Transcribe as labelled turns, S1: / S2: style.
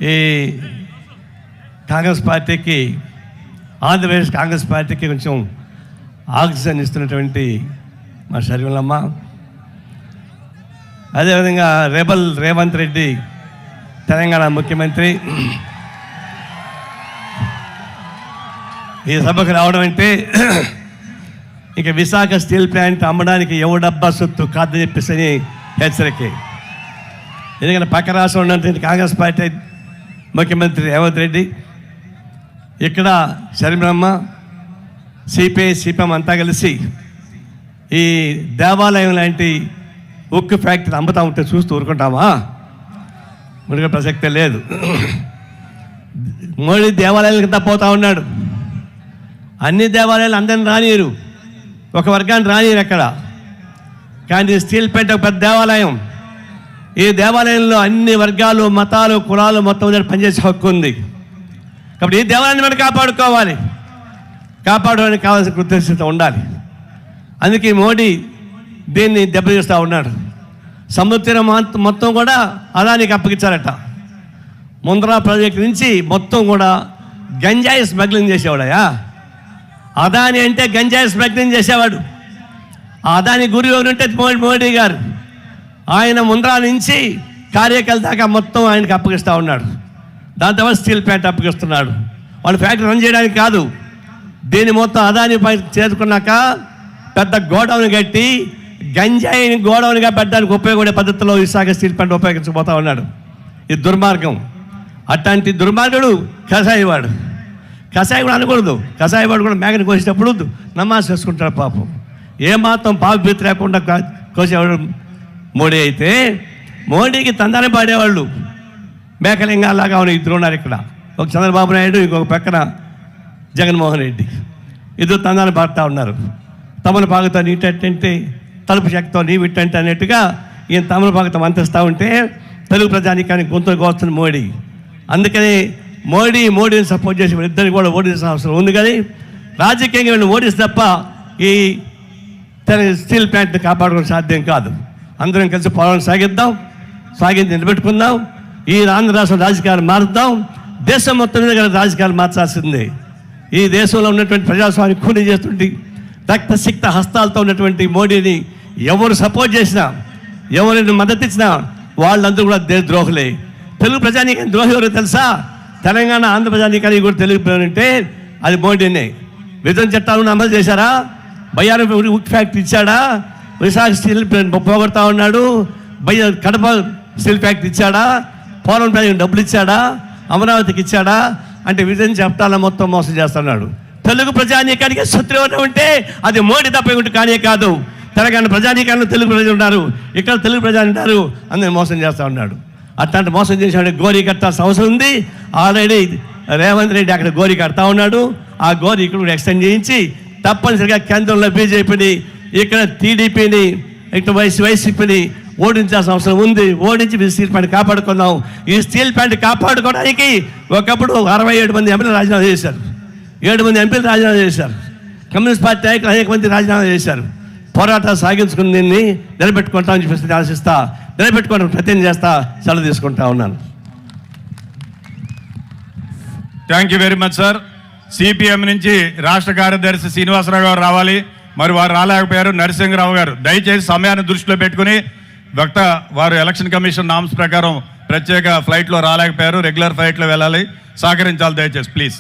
S1: ఈ కాంగ్రెస్ పార్టీకి, ఆంధ్రప్రదేశ్ కాంగ్రెస్ పార్టీకి కొంచెం ఆక్సిజన్ ఇస్తున్నటువంటి మా షర్మిలమ్మ, అదేవిధంగా రెబల్ రేవంత్ రెడ్డి తెలంగాణ ముఖ్యమంత్రి ఈ సభకు రావడం అంటే ఇక విశాఖ స్టీల్ ప్లాంట్ అమ్మడానికి ఎవడబ్బా సొత్తు కాదని చెప్పేసి హెచ్చరిక. ఎందుకంటే పక్క రాష్ట్రం ఉన్నటువంటి కాంగ్రెస్ పార్టీ ముఖ్యమంత్రి రేవంత్ రెడ్డి, ఇక్కడ షర్మిలమ్మ, సిపిఐ సిపిఎం అంతా కలిసి ఈ దేవాలయం లాంటి ఉక్కు ఫ్యాక్టరీ అమ్ముతా ఉంటే చూస్తూ ఊరుకుంటామా? మునిగే ప్రసక్తే లేదు. మోడీ దేవాలయాలకి తప్పవుతా ఉన్నాడు. అన్ని దేవాలయాలు అందరిని రానియరు, ఒక వర్గాన్ని రానియరు అక్కడ. కానీ స్టీల్ ప్లాంట్ ఒక పెద్ద దేవాలయం. ఈ దేవాలయంలో అన్ని వర్గాలు, మతాలు, కులాలు మొత్తం పనిచేసే హక్కు ఉంది. కాబట్టి ఈ దేవాలయాన్ని మనం కాపాడుకోవాలి. కాపాడడానికి కావాల్సిన కృతజ్ఞత ఉండాలి. అందుకే మోడీ దీన్ని దెబ్బతీస్తూ ఉన్నాడు. సముద్రం మొత్తం కూడా అదానికి అప్పగించారట. ముంద్రా ప్రాజెక్ట్ నుంచి మొత్తం కూడా గంజాయి స్మగ్లింగ్ చేసేవాడయా. అదాని అంటే గంజాయి స్మగ్లింగ్ చేసేవాడు. అదాని గురి ఉంటే మోడీ గారు, ఆయన ముంద్రా నుంచి కార్యకర్త దాకా మొత్తం ఆయనకి అప్పగిస్తూ ఉన్నాడు. దాని తర్వాత స్టీల్ ప్లాంట్ అప్పగిస్తున్నాడు. వాళ్ళు ఫ్యాక్టరీ రన్ చేయడానికి కాదు, దీన్ని మొత్తం అదాని పై చేరుకున్నాక పెద్ద గోడౌన్ కట్టి గంజాయిని గోడౌన్గా పెట్టడానికి ఉపయోగపడే పద్ధతిలో విశాఖ స్టీల్ ప్లాంట్ ఉపయోగించబోతా ఉన్నాడు. ఇది దుర్మార్గం. అట్లాంటి దుర్మార్గుడు కషాయవాడు. కషాయవాడు అనకూడదు. కషాయవాడు కూడా మేకని కోసేటప్పుడు నమాజ్ చేసుకుంటాడు పాపం. ఏమాత్రం పాపభీతి లేకుండా కోసేవాడు మోడీ. అయితే మోడీకి తందానే పాడేవాళ్ళు మేకలింగాలాగా ఇద్దరు ఉన్నారు ఇక్కడ. ఒక చంద్రబాబు నాయుడు, ఇంకొక పక్కన జగన్మోహన్ రెడ్డి. ఇద్దరు తందాన్ని పాడుతూ ఉన్నారు. తమలపాకుతో నీటంటే తలుపు శక్తితో నీవిట్టంటే అన్నట్టుగా ఈయన తమలపాకుతో మంతిస్తూ ఉంటే తెలుగు ప్రజానీకానికి గొంతులు కోస్తుంది మోడీ. అందుకని మోడీని సపోర్ట్ చేసి ఇద్దరిని కూడా ఓడించాల్సిన అవసరం ఉంది. కానీ రాజకీయంగా వీళ్ళు ఓడిస్తే తప్ప ఈ స్టీల్ ప్లాంట్ని కాపాడుకోవడం సాధ్యం కాదు. అందరం కలిసి పోరాటం సాగించి నిలబెట్టుకుందాం. ఈ ఆంధ్ర రాష్ట్రం రాజకీయాలు మారుద్దాం. దేశం మొత్తం మీద రాజకీయాలు మార్చాల్సిందే. ఈ దేశంలో ఉన్నటువంటి ప్రజాస్వామ్యం కూని చేస్తుంటే రక్తసిక్త హస్తాలతో ఉన్నటువంటి మోడీని ఎవరు సపోర్ట్ చేసినా, ఎవరిని మద్దతు ఇచ్చినా వాళ్ళందరూ కూడా ద్రోహులే. తెలుగు ప్రజానీకానికి ద్రోహి ఎవరు తెలుసా? తెలంగాణ, ఆంధ్ర ప్రజానీకానికి కూడా తెలుగు అంటే అది మోడీనే. విభజన చట్టాలను అమలు చేశారా? బయ్యారం ఉక్ ఫ్యాక్టరీ ఇచ్చాడా? విశాఖ స్టీల్ పోగొడతా ఉన్నాడు. కడప స్టీల్ ఫ్యాక్టరీ ఇచ్చాడా? పోలవరం ప్రాజెక్టు డబ్బులు ఇచ్చాడా? అమరావతికి ఇచ్చాడా? అంటే విభజన చట్టాలను మొత్తం మోసం చేస్తున్నాడు. తెలుగు ప్రజానీకానికి శత్రువు ఉంటే అది మోడీ తప్ప ఇంకోటి కానే కాదు. తెలంగాణ ప్రజానీకాలను తెలుగు ప్రజలు ఉన్నారు, ఇక్కడ తెలుగు ప్రజలు ఉంటారు, అందరిని మోసం చేస్తూ ఉన్నాడు. అట్లాంటి మోసం చేసే గోరీ కట్టాల్సిన అవసరం ఉంది. ఆల్రెడీ రేవంత్ రెడ్డి అక్కడ గోరీ కడతా ఉన్నాడు. ఆ గోరీ ఇక్కడ కూడా ఎక్స్టెండ్ చేయించి తప్పనిసరిగా కేంద్రంలో బీజేపీని, ఇక్కడ టీడీపీని, ఇటు వైసీపీని ఓడించాల్సిన అవసరం ఉంది. ఓడించి స్టీల్ ప్లాంట్ కాపాడుకుందాం. ఈ స్టీల్ ప్లాంట్ కాపాడుకోవడానికి ఒకప్పుడు 67 మంది ఎంపీలు రాజీనామా చేశారు. 7 మంది ఎంపీలు రాజీనామా చేశారు. కమ్యూనిస్ట్ పార్టీ నాయకులు అనేక మంది రాజీనామా చేశారు. పోరాటాలు సాగించుకుని దీన్ని నిలబెట్టుకుంటామని చెప్పేసి ఆశిస్తా, నిలబెట్టుకోవడానికి ప్రయత్నం చేస్తా, సెలవు తీసుకుంటా ఉన్నాను.
S2: Thank you very much sir. CPM నుంచి రాష్ట్ర కార్యదర్శి శ్రీనివాసరావు గారు రావాలి. మరి వారు రాలేకపోయారు. నరసింహరావు గారు దయచేసి సమయాన్ని దృష్టిలో పెట్టుకుని వారు ఎలక్షన్ కమిషన్ నామ్స్ ప్రకారం ప్రత్యేక ఫ్లైట్లో రాలేకపోయారు. రెగ్యులర్ ఫ్లైట్లో వెళ్ళాలి. సహకరించాలి దయచేసి ప్లీజ్.